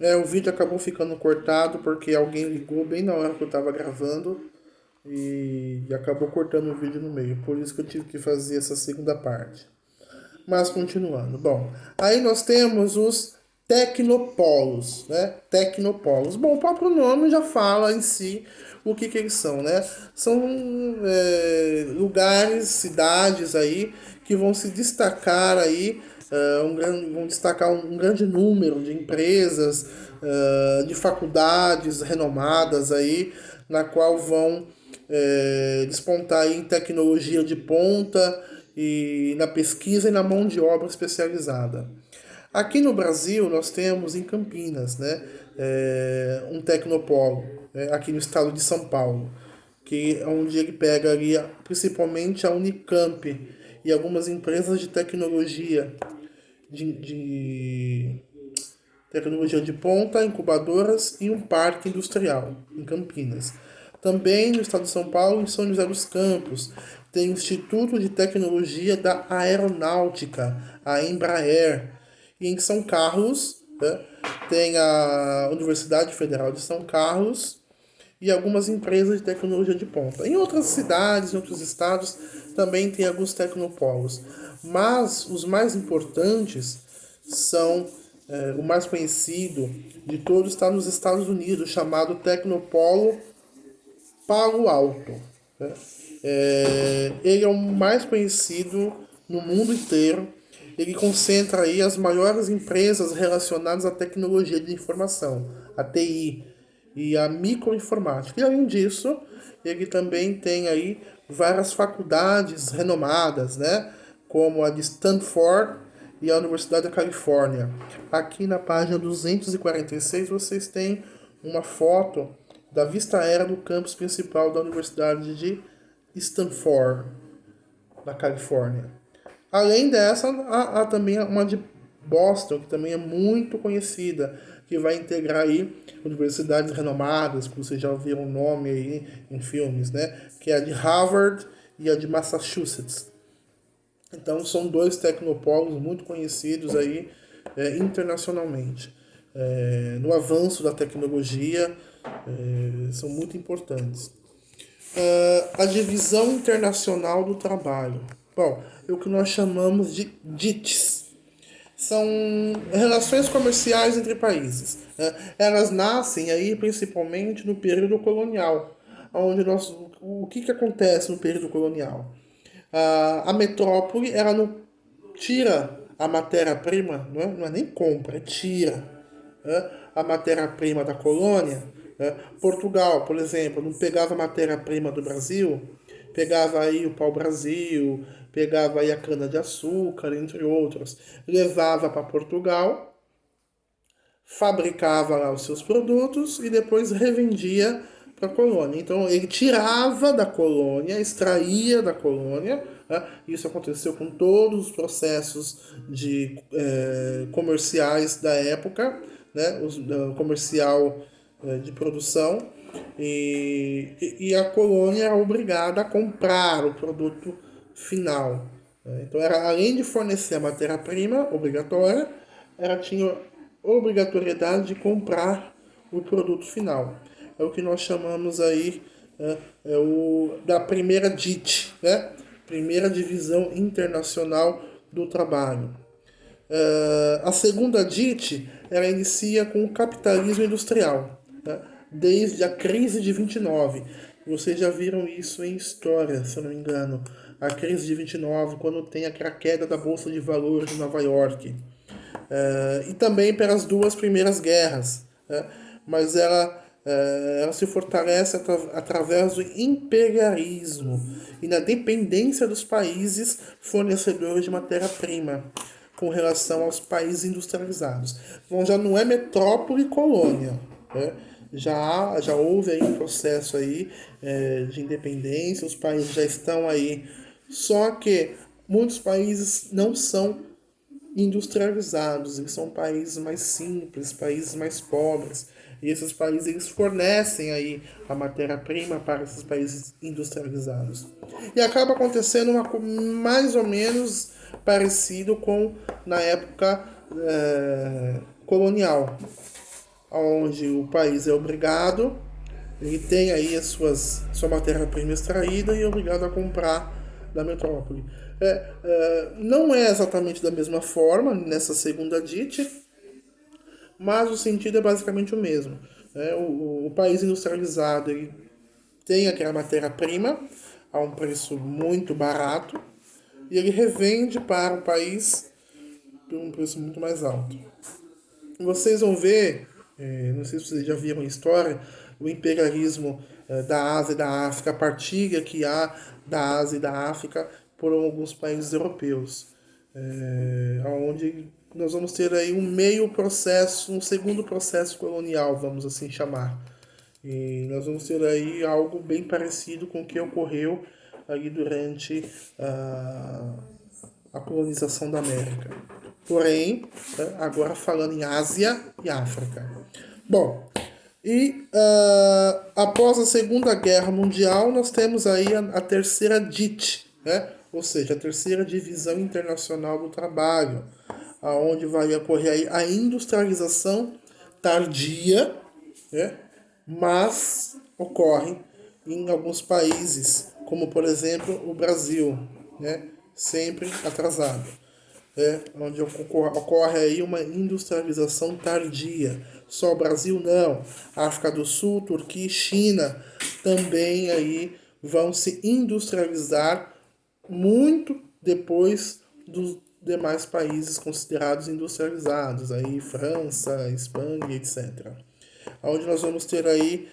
O vídeo acabou ficando cortado porque alguém ligou bem na hora que eu estava gravando e acabou cortando o vídeo no meio. Por isso que eu tive que fazer essa segunda parte. Mas continuando. Bom, aí nós temos os tecnopolos, né? Tecnopolos. Bom, o próprio nome já fala em si o que eles são, né? São lugares, cidades aí que vão se destacar aí, vão destacar um grande número de empresas, de faculdades renomadas aí, na qual vão despontar em tecnologia de ponta e na pesquisa e na mão de obra especializada. Aqui no Brasil nós temos em Campinas, né, um tecnopolo, né, aqui no estado de São Paulo, que é onde ele pega ali principalmente a Unicamp e algumas empresas de tecnologia de tecnologia de ponta, incubadoras e um parque industrial em Campinas. Também no estado de São Paulo, em São José dos Campos, tem o Instituto de Tecnologia da Aeronáutica, a Embraer. E em São Carlos, né, tem a Universidade Federal de São Carlos e algumas empresas de tecnologia de ponta. Em outras cidades, em outros estados, também tem alguns tecnopolos. Mas os mais importantes são o mais conhecido de todos está nos Estados Unidos, chamado Tecnopolo Palo Alto. Né? Ele é o mais conhecido no mundo inteiro. Ele concentra aí as maiores empresas relacionadas à tecnologia de informação, a TI e a microinformática. E além disso, ele também tem aí várias faculdades renomadas, né? Como a de Stanford e a Universidade da Califórnia. Aqui na página 246 vocês têm uma foto da vista aérea do campus principal da Universidade de Stanford, na Califórnia. Além dessa, há também uma de Boston, que também é muito conhecida, que vai integrar aí universidades renomadas, que vocês já ouviram o nome aí em filmes, né? Que é a de Harvard e a de Massachusetts. Então são dois tecnopolos muito conhecidos aí internacionalmente. No avanço da tecnologia, são muito importantes. A divisão internacional do trabalho. Bom, é o que nós chamamos de DITs. São relações comerciais entre países. Né? Elas nascem aí principalmente no período colonial, onde o que acontece no período colonial? A metrópole ela não tira a matéria-prima, não é nem compra, é tira, né, a matéria-prima da colônia. Né? Portugal, por exemplo, não pegava a matéria-prima do Brasil, pegava aí o pau-brasil, pegava aí a cana-de-açúcar, entre outros, levava para Portugal, fabricava lá os seus produtos e depois revendia para a colônia. Então ele tirava da colônia, extraía da colônia. Né? Isso aconteceu com todos os processos comerciais da época, né? Comercial de produção. E a colônia era obrigada a comprar o produto final. Né? Então, além de fornecer a matéria-prima obrigatória, ela tinha obrigatoriedade de comprar o produto final. É o que nós chamamos aí da primeira DIT, né? Primeira Divisão Internacional do Trabalho. A segunda DIT ela inicia com o capitalismo industrial, né? Desde a crise de 29. Vocês já viram isso em história, se eu não me engano. A crise de 29, quando tem aquela queda da Bolsa de Valores de Nova York. E também pelas duas primeiras guerras. Né? Mas ela se fortalece através do imperialismo e na dependência dos países fornecedores de matéria-prima com relação aos países industrializados. Então já não é metrópole e colônia. Né? Já houve aí um processo aí, de independência, os países já estão aí. Só que muitos países não são industrializados, eles são países mais simples, países mais pobres. E esses países eles fornecem aí a matéria-prima para esses países industrializados. E acaba acontecendo mais ou menos parecido com na época colonial. onde o país é obrigado, ele tem aí sua matéria-prima extraída e é obrigado a comprar da metrópole. Não é exatamente da mesma forma nessa segunda DIT, mas o sentido é basicamente o mesmo. O país industrializado ele tem aquela matéria-prima a um preço muito barato e ele revende para o país por um preço muito mais alto. Vocês vão ver, não sei se vocês já viram a história, o imperialismo da Ásia e da África, a partilha que há da Ásia e da África por alguns países europeus, onde nós vamos ter aí um meio processo, um segundo processo colonial, vamos assim chamar. E nós vamos ter aí algo bem parecido com o que ocorreu ali durante a colonização da América. Porém, agora falando em Ásia e África. Bom, e após a Segunda Guerra Mundial, nós temos aí a terceira DIT, né? Ou seja, a terceira Divisão Internacional do Trabalho, aonde vai ocorrer aí a industrialização tardia, né? Mas ocorre em alguns países, como por exemplo o Brasil, né? Sempre atrasado, onde ocorre aí uma industrialização tardia. Só o Brasil não, África do Sul, Turquia e China também aí vão se industrializar muito depois dos demais países considerados industrializados, aí França, Espanha, etc. Onde nós vamos ter aí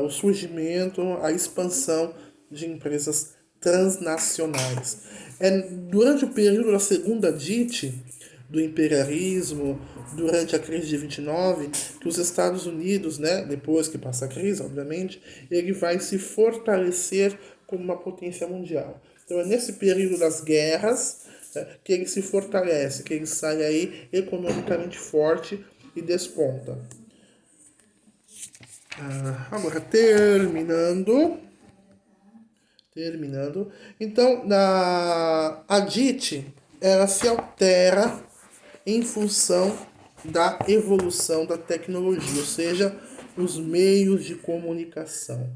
o surgimento, a expansão de empresas transnacionais. Durante o período da segunda DIT, do imperialismo, durante a crise de 29, que os Estados Unidos, né, depois que passa a crise, obviamente, ele vai se fortalecer como uma potência mundial. Então é nesse período das guerras que ele se fortalece, que ele sai aí economicamente forte e desponta. Agora, terminando. Então, a DIT, ela se altera em função da evolução da tecnologia, ou seja, os meios de comunicação.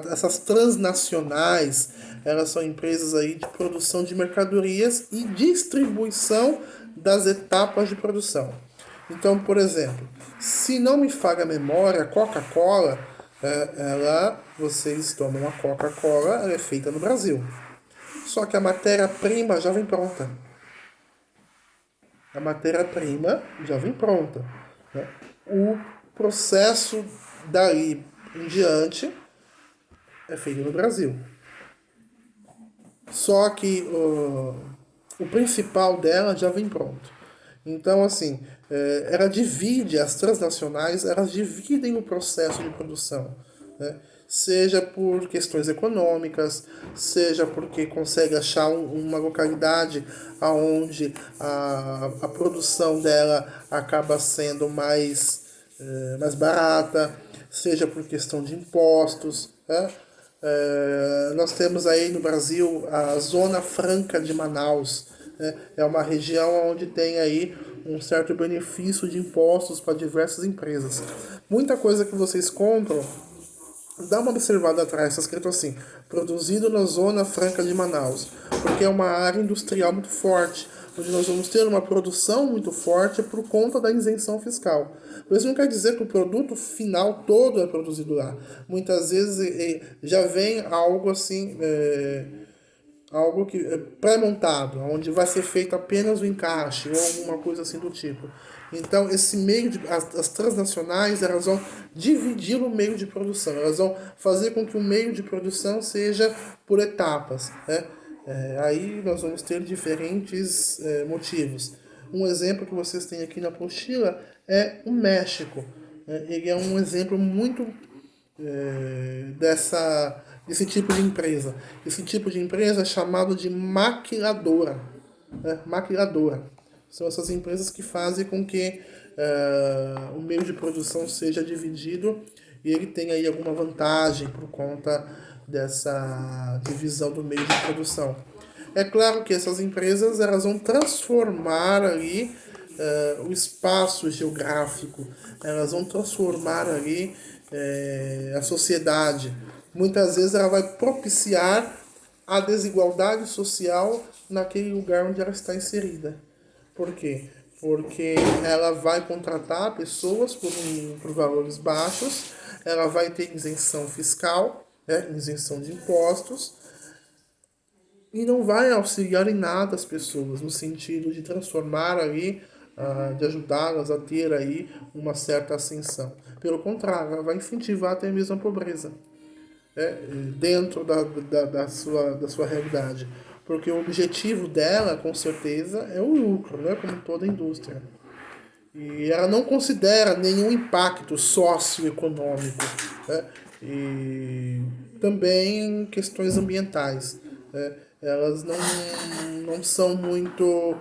Essas transnacionais, elas são empresas aí de produção de mercadorias e distribuição das etapas de produção. Então, por exemplo, se não me falha a memória, a Coca-Cola, vocês tomam uma Coca-Cola, ela é feita no Brasil. Só que a matéria-prima já vem pronta. Né? O processo daí em diante é feito no Brasil. Só que o principal dela já vem pronto. Então, assim, as transnacionais, elas dividem o processo de produção, né? Seja por questões econômicas, seja porque consegue achar uma localidade onde a produção dela acaba sendo mais barata, seja por questão de impostos, né? Nós temos aí no Brasil a Zona Franca de Manaus, né? É uma região onde tem aí um certo benefício de impostos para diversas empresas. Muita coisa que vocês compram, dá uma observada atrás, está escrito assim, produzido na Zona Franca de Manaus, porque é uma área industrial muito forte, onde nós vamos ter uma produção muito forte por conta da isenção fiscal. Mas isso não quer dizer que o produto final todo é produzido lá. Muitas vezes já vem algo assim, algo que é pré-montado, onde vai ser feito apenas o encaixe ou alguma coisa assim do tipo. Então, esse meio as transnacionais, elas vão dividir o meio de produção, elas vão fazer com que o meio de produção seja por etapas, né? Aí nós vamos ter diferentes motivos. Um exemplo que vocês têm aqui na apostila é o México. Ele é um exemplo muito desse tipo de empresa. Esse tipo de empresa é chamado de maquiladora. Maquiladora. São essas empresas que fazem com que o meio de produção seja dividido e ele tenha aí alguma vantagem por conta dessa divisão do meio de produção. É claro que essas empresas elas vão transformar ali o espaço geográfico, elas vão transformar ali a sociedade. Muitas vezes ela vai propiciar a desigualdade social naquele lugar onde ela está inserida. Por quê? Porque ela vai contratar pessoas por valores baixos, ela vai ter isenção fiscal, né, isenção de impostos, e não vai auxiliar em nada as pessoas, no sentido de transformar ali, de ajudá-las a ter aí uma certa ascensão. Pelo contrário, ela vai incentivar até mesmo a pobreza, né, dentro da sua realidade. Porque o objetivo dela, com certeza, é o lucro, né, como toda indústria. E ela não considera nenhum impacto socioeconômico, né? E também questões ambientais, né? Elas não são muito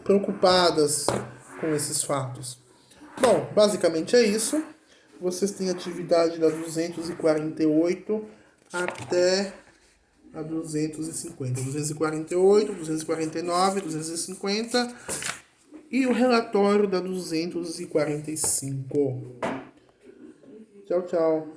preocupadas com esses fatos. Bom, basicamente é isso. Vocês têm atividade da 248 até a 250. 248, 249, 250 e o relatório da 245. Tchau, tchau.